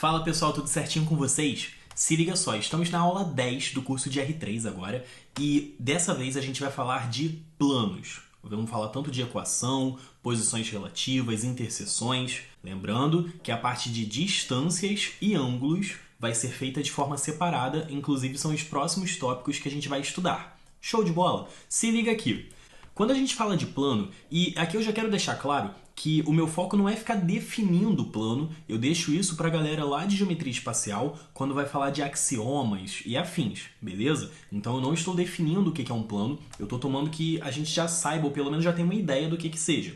Fala pessoal, tudo certinho com vocês? Se liga só, estamos na aula 10 do curso de R3 agora e dessa vez a gente vai falar de planos. Vamos falar tanto de equação, posições relativas, interseções. Lembrando que a parte de distâncias e ângulos vai ser feita de forma separada, inclusive são os próximos tópicos que a gente vai estudar. Show de bola? Se liga aqui. Quando a gente fala de plano, e aqui eu já quero deixar claro que o meu foco não é ficar definindo o plano, eu deixo isso pra galera lá de geometria espacial quando vai falar de axiomas e afins, beleza? Então eu não estou definindo o que é um plano, eu estou tomando que a gente já saiba, ou pelo menos já tenha uma ideia do que seja.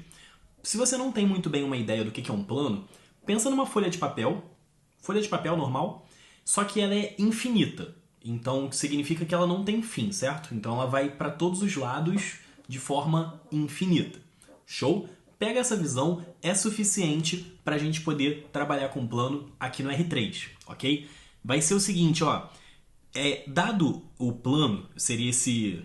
Se você não tem muito bem uma ideia do que é um plano, pensa numa folha de papel normal, só que ela é infinita. Então significa que ela não tem fim, certo? Então ela vai para todos os lados de forma infinita. Show? Pega essa visão, é suficiente para a gente poder trabalhar com plano aqui no R3, ok? Vai ser o seguinte, ó, dado o plano, seria esse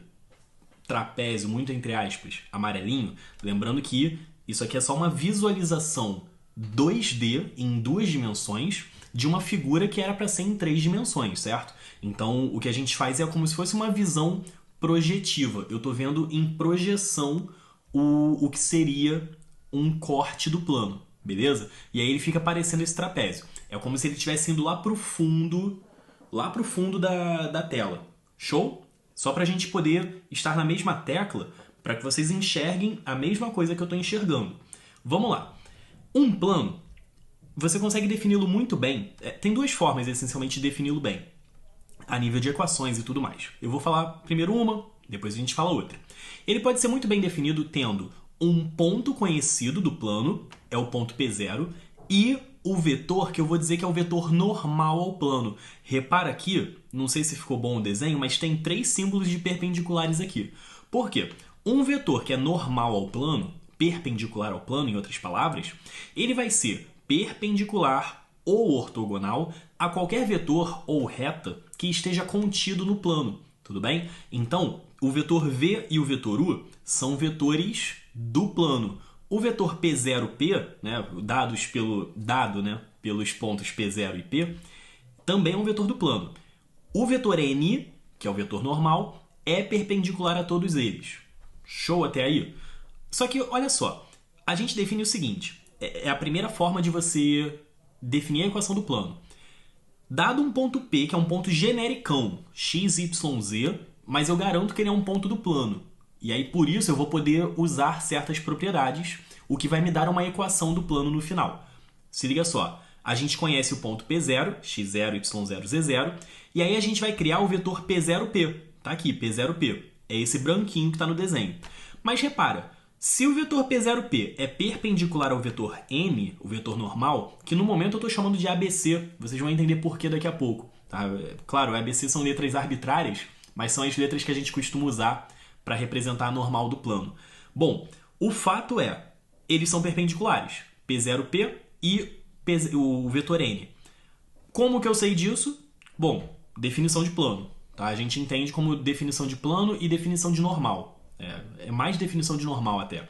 trapézio, muito entre aspas, amarelinho, lembrando que isso aqui é só uma visualização 2D em 2 dimensões de uma figura que era para ser em 3 dimensões, certo? Então o que a gente faz é como se fosse uma visão projetiva. Eu estou vendo em projeção o que seria um corte do plano, beleza? E aí ele fica parecendo esse trapézio. É como se ele estivesse indo lá pro fundo da tela. Show? Só pra gente poder estar na mesma tecla, para que vocês enxerguem a mesma coisa que eu estou enxergando. Vamos lá. Um plano, você consegue defini-lo muito bem. Tem 2 formas, essencialmente, de defini-lo bem, a nível de equações e tudo mais. Eu vou falar primeiro uma, depois a gente fala outra. Ele pode ser muito bem definido tendo um ponto conhecido do plano, é o ponto P0, e o vetor, que eu vou dizer que é o vetor normal ao plano. Repara aqui, não sei se ficou bom o desenho, mas tem 3 símbolos de perpendiculares aqui. Por quê? Um vetor que é normal ao plano, perpendicular ao plano, em outras palavras, ele vai ser perpendicular ou ortogonal a qualquer vetor ou reta que esteja contido no plano, tudo bem? Então, o vetor V e o vetor U são vetores do plano. O vetor P0P, né, pelos pontos P0 e P, também é um vetor do plano. O vetor N, que é o vetor normal, é perpendicular a todos eles. Show até aí? Só que, olha só, a gente define o seguinte, é a primeira forma de você definir a equação do plano. Dado um ponto P, que é um ponto genericão, x, y, z, mas eu garanto que ele é um ponto do plano. E aí, por isso, eu vou poder usar certas propriedades, o que vai me dar uma equação do plano no final. Se liga só, a gente conhece o ponto P0, x0, y0, z0, e aí a gente vai criar o vetor P0P. Tá aqui, P0P. É esse branquinho que está no desenho. Mas repara, se o vetor P0P é perpendicular ao vetor N, o vetor normal, que no momento eu estou chamando de ABC, vocês vão entender por que daqui a pouco. Tá? Claro, ABC são letras arbitrárias, mas são as letras que a gente costuma usar para representar a normal do plano. Bom, o fato é, eles são perpendiculares, P0P e o vetor N. Como que eu sei disso? Bom, definição de plano. Tá? A gente entende como definição de plano e definição de normal. É mais definição de normal até.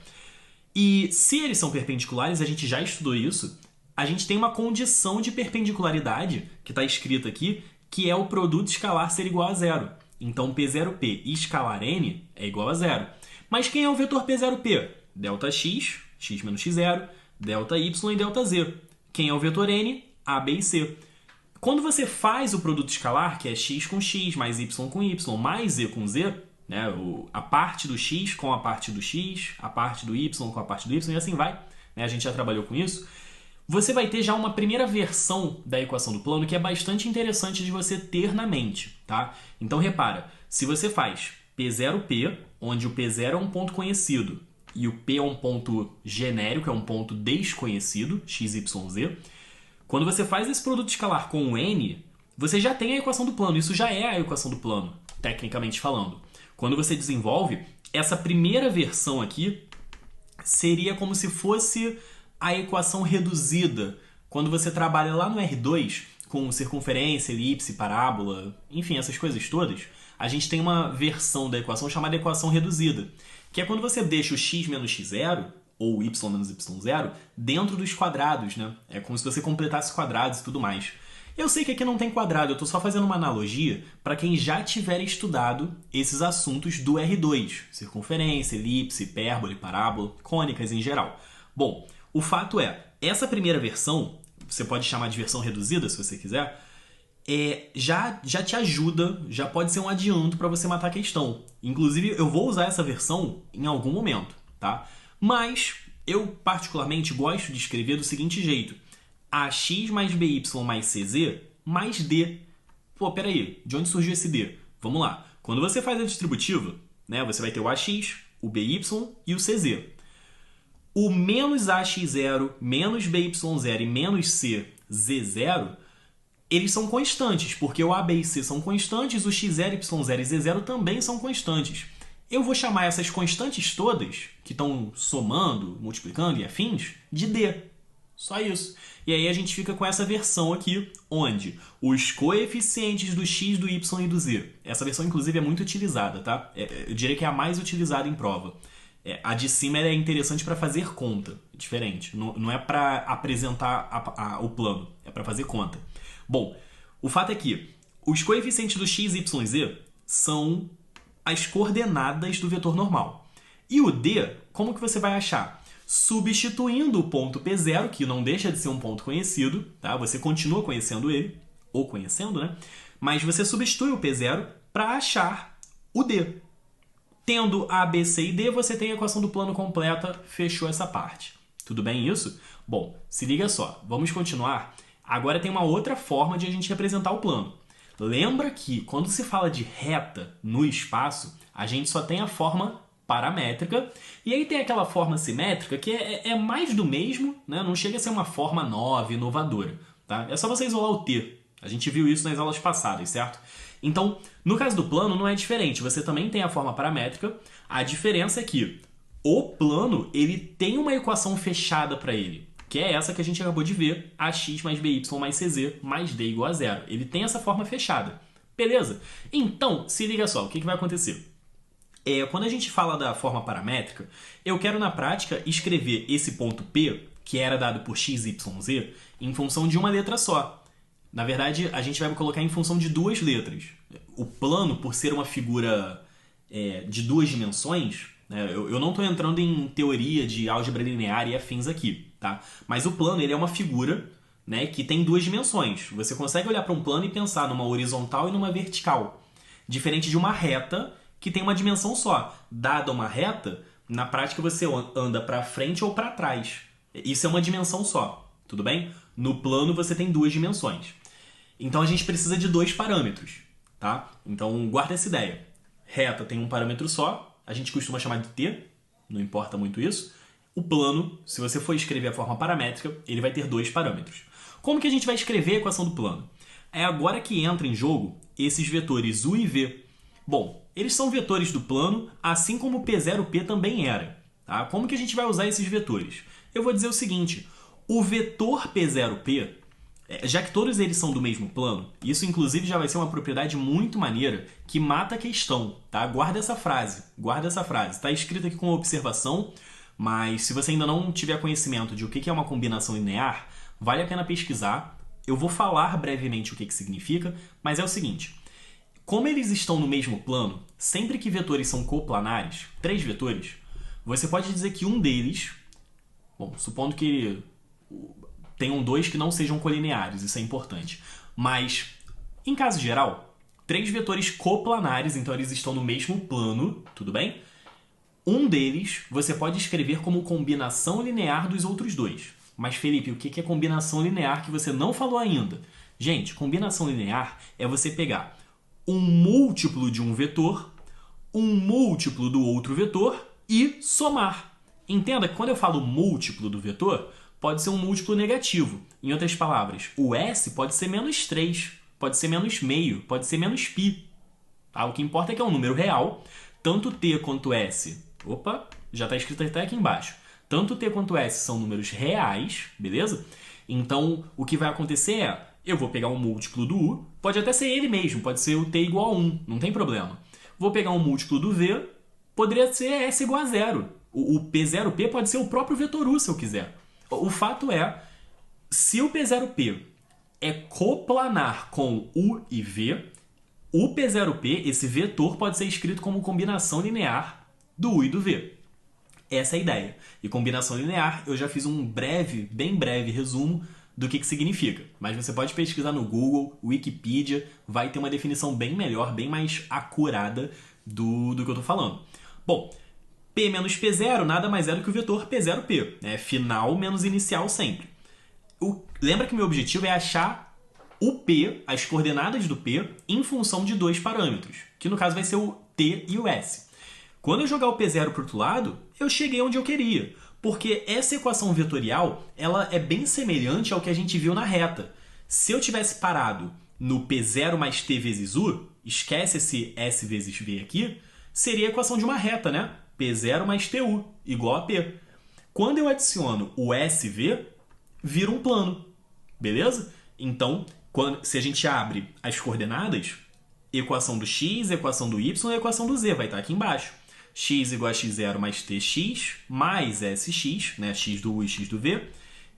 E se eles são perpendiculares, a gente já estudou isso, a gente tem uma condição de perpendicularidade, que está escrita aqui, que é o produto escalar ser igual a zero. Então P0P e escalar N é igual a zero. Mas quem é o vetor P0P? Delta x, x menos x0, delta y e delta z. Quem é o vetor N? A, B e C. Quando você faz o produto escalar, que é x com x, mais y com y, mais z com z, né, a parte do x com a parte do x, a parte do y com a parte do y, e assim vai. Né, a gente já trabalhou com isso. Você vai ter já uma primeira versão da equação do plano que é bastante interessante de você ter na mente. Tá? Então repara, se você faz P0P, onde o P0 é um ponto conhecido e o P é um ponto genérico, é um ponto desconhecido, x, y, z, quando você faz esse produto escalar com o N, você já tem a equação do plano. Isso já é a equação do plano, tecnicamente falando. Quando você desenvolve, essa primeira versão aqui seria como se fosse a equação reduzida. Quando você trabalha lá no R2 com circunferência, elipse, parábola, enfim, essas coisas todas, a gente tem uma versão da equação chamada equação reduzida, que é quando você deixa o x menos x0 ou y menos y0 dentro dos quadrados, né? É como se você completasse quadrados e tudo mais. Eu sei que aqui não tem quadrado, eu estou só fazendo uma analogia para quem já tiver estudado esses assuntos do R2, circunferência, elipse, hipérbole, parábola, cônicas em geral. Bom, o fato é, essa primeira versão, você pode chamar de versão reduzida se você quiser, já te ajuda, já pode ser um adianto para você matar a questão. Inclusive, eu vou usar essa versão em algum momento, tá? Mas eu particularmente gosto de escrever do seguinte jeito: ax mais by mais cz mais d. Pô, peraí, de onde surgiu esse d? Vamos lá. Quando você faz a distributiva, né, você vai ter o ax, o by e o cz. O menos ax0, menos by0 e menos cz0, eles são constantes, porque o a, b e c são constantes, o x0, y0 e z0 também são constantes. Eu vou chamar essas constantes todas, que estão somando, multiplicando e afins, de d. Só isso. E aí a gente fica com essa versão aqui, onde os coeficientes do x, do y e do z. Essa versão, inclusive, é muito utilizada, tá? Eu diria que é a mais utilizada em prova. A de cima é interessante para fazer conta. É diferente. Não é para apresentar o plano. É para fazer conta. Bom, o fato é que os coeficientes do x, y e z são as coordenadas do vetor normal. E o d, como que você vai achar? Substituindo o ponto P0, que não deixa de ser um ponto conhecido, tá? Você continua conhecendo ele, ou conhecendo, né? Mas você substitui o P0 para achar o D. Tendo A, B, C e D, você tem a equação do plano completa, fechou essa parte. Tudo bem isso? Bom, se liga só, vamos continuar. Agora tem uma outra forma de a gente representar o plano. Lembra que quando se fala de reta no espaço, a gente só tem a forma paramétrica, e aí tem aquela forma simétrica que é mais do mesmo, né? Não chega a ser uma forma nova, inovadora. Tá? É só você isolar o t. A gente viu isso nas aulas passadas, certo? Então, no caso do plano, não é diferente. Você também tem a forma paramétrica. A diferença é que o plano ele tem uma equação fechada para ele, que é essa que a gente acabou de ver, ax mais by mais cz mais d igual a zero. Ele tem essa forma fechada. Beleza? Então, se liga só, o que vai acontecer? Quando a gente fala da forma paramétrica, eu quero na prática escrever esse ponto P, que era dado por x, y, z, em função de uma letra só. Na verdade, a gente vai colocar em função de duas letras. O plano, por ser uma figura de duas dimensões, né, eu não estou entrando em teoria de álgebra linear e afins aqui, tá? Mas o plano ele é uma figura, né, que tem duas dimensões. Você consegue olhar para um plano e pensar numa horizontal e numa vertical. Diferente de uma reta, que tem uma dimensão só. Dada uma reta, na prática você anda para frente ou para trás. Isso é uma dimensão só, tudo bem? No plano você tem duas dimensões. Então a gente precisa de dois parâmetros, tá? Então guarda essa ideia. Reta tem um parâmetro só, a gente costuma chamar de t, não importa muito isso. O plano, se você for escrever a forma paramétrica, ele vai ter dois parâmetros. Como que a gente vai escrever a equação do plano? É agora que entra em jogo esses vetores u e v. Bom, eles são vetores do plano, assim como o P0P também era. Tá? Como que a gente vai usar esses vetores? Eu vou dizer o seguinte, o vetor P0P, já que todos eles são do mesmo plano, isso inclusive já vai ser uma propriedade muito maneira que mata a questão. Tá? Guarda essa frase. Está escrito aqui com uma observação, mas se você ainda não tiver conhecimento de o que é uma combinação linear, vale a pena pesquisar. Eu vou falar brevemente o que significa, mas é o seguinte. Como eles estão no mesmo plano, sempre que vetores são coplanares, três vetores, você pode dizer que um deles, bom, supondo que tenham dois que não sejam colineares, isso é importante, mas, em caso geral, três vetores coplanares, então eles estão no mesmo plano, tudo bem? Um deles você pode escrever como combinação linear dos outros dois. Mas, Felipe, o que é combinação linear que você não falou ainda? Gente, combinação linear é você pegar um múltiplo de um vetor, um múltiplo do outro vetor e somar. Entenda que quando eu falo múltiplo do vetor, pode ser um múltiplo negativo. Em outras palavras, o S pode ser menos 3, pode ser menos meio, pode ser menos π. Tá? O que importa é que é um número real. Tanto T quanto S... Opa, já está escrito até aqui embaixo. Tanto T quanto S são números reais, beleza? Então, o que vai acontecer é... Eu vou pegar um múltiplo do U, pode até ser ele mesmo, pode ser o t igual a 1, não tem problema. Vou pegar um múltiplo do v, poderia ser s igual a 0. O P0P pode ser o próprio vetor U, se eu quiser. O fato é, se o P0P é coplanar com U e V, o P0P, esse vetor, pode ser escrito como combinação linear do U e do V. Essa é a ideia. E combinação linear, eu já fiz um breve, bem breve resumo do que significa. Mas você pode pesquisar no Google, Wikipedia, vai ter uma definição bem melhor, bem mais acurada do que eu estou falando. Bom, P menos P0 nada mais é do que o vetor P0P, né? Final menos inicial sempre. Lembra que meu objetivo é achar o P, as coordenadas do P, em função de dois parâmetros, que no caso vai ser o T e o S. Quando eu jogar o P0 para o outro lado, eu cheguei onde eu queria, porque essa equação vetorial ela é bem semelhante ao que a gente viu na reta. Se eu tivesse parado no P0 mais T vezes U, esquece esse S vezes V aqui, seria a equação de uma reta, né? P0 mais TU, igual a P. Quando eu adiciono o SV, vira um plano, beleza? Então, se a gente abre as coordenadas, equação do x, equação do y e equação do z vai estar aqui embaixo. X igual a x0 mais tx mais sx, né? X do u e x do v.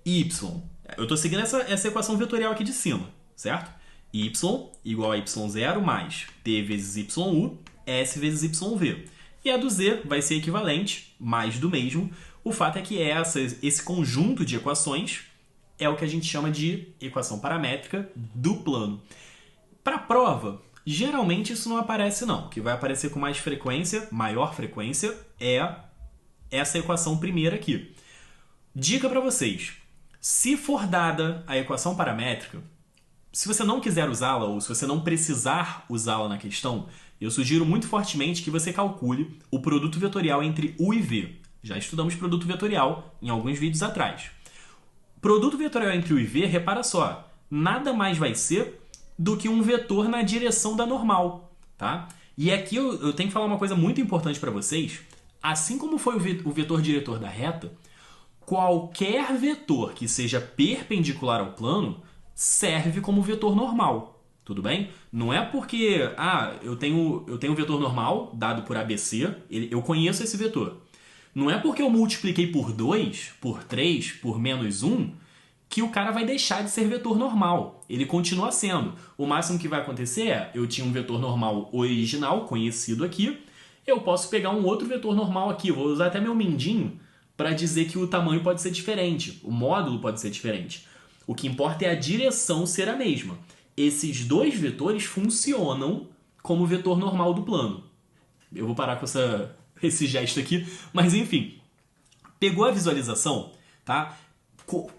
Y, eu estou seguindo essa equação vetorial aqui de cima, certo? Y igual a y0 mais t vezes yu, s vezes yv. E a do z vai ser equivalente, mais do mesmo. O fato é que esse conjunto de equações é o que a gente chama de equação paramétrica do plano. Para a prova, geralmente isso não aparece não. O que vai aparecer com mais frequência, maior frequência, é essa equação primeira aqui. Dica para vocês. Se for dada a equação paramétrica, se você não quiser usá-la ou se você não precisar usá-la na questão, eu sugiro muito fortemente que você calcule o produto vetorial entre U e V. Já estudamos produto vetorial em alguns vídeos atrás. Produto vetorial entre U e V, repara só, nada mais vai ser do que um vetor na direção da normal, tá? E aqui eu tenho que falar uma coisa muito importante para vocês. Assim como foi o vetor diretor da reta, qualquer vetor que seja perpendicular ao plano serve como vetor normal, tudo bem? Não é porque eu tenho um vetor normal dado por ABC, eu conheço esse vetor. Não é porque eu multipliquei por 2, por 3, por menos 1, que o cara vai deixar de ser vetor normal. Ele continua sendo. O máximo que vai acontecer é, eu tinha um vetor normal original, conhecido aqui, eu posso pegar um outro vetor normal aqui, vou usar até meu mindinho para dizer que o tamanho pode ser diferente, o módulo pode ser diferente. O que importa é a direção ser a mesma. Esses dois vetores funcionam como vetor normal do plano. Eu vou parar com esse gesto aqui, mas enfim. Pegou a visualização, tá?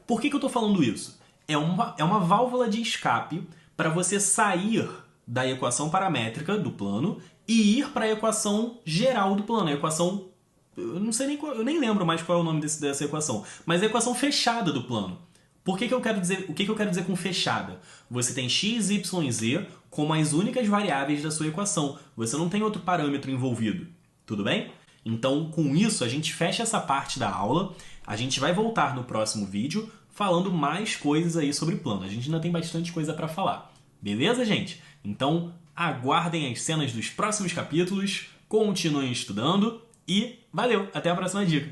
Por que eu estou falando isso? É uma válvula de escape para você sair da equação paramétrica do plano e ir para a equação geral do plano, a equação... eu nem lembro mais qual é o nome dessa equação, mas a equação fechada do plano. O que eu quero dizer com fechada? Você tem x, y e z como as únicas variáveis da sua equação. Você não tem outro parâmetro envolvido. Tudo bem? Então, com isso, a gente fecha essa parte da aula. A gente vai voltar no próximo vídeo falando mais coisas aí sobre plano. A gente ainda tem bastante coisa para falar. Beleza, gente? Então, aguardem as cenas dos próximos capítulos, continuem estudando e valeu! Até a próxima dica!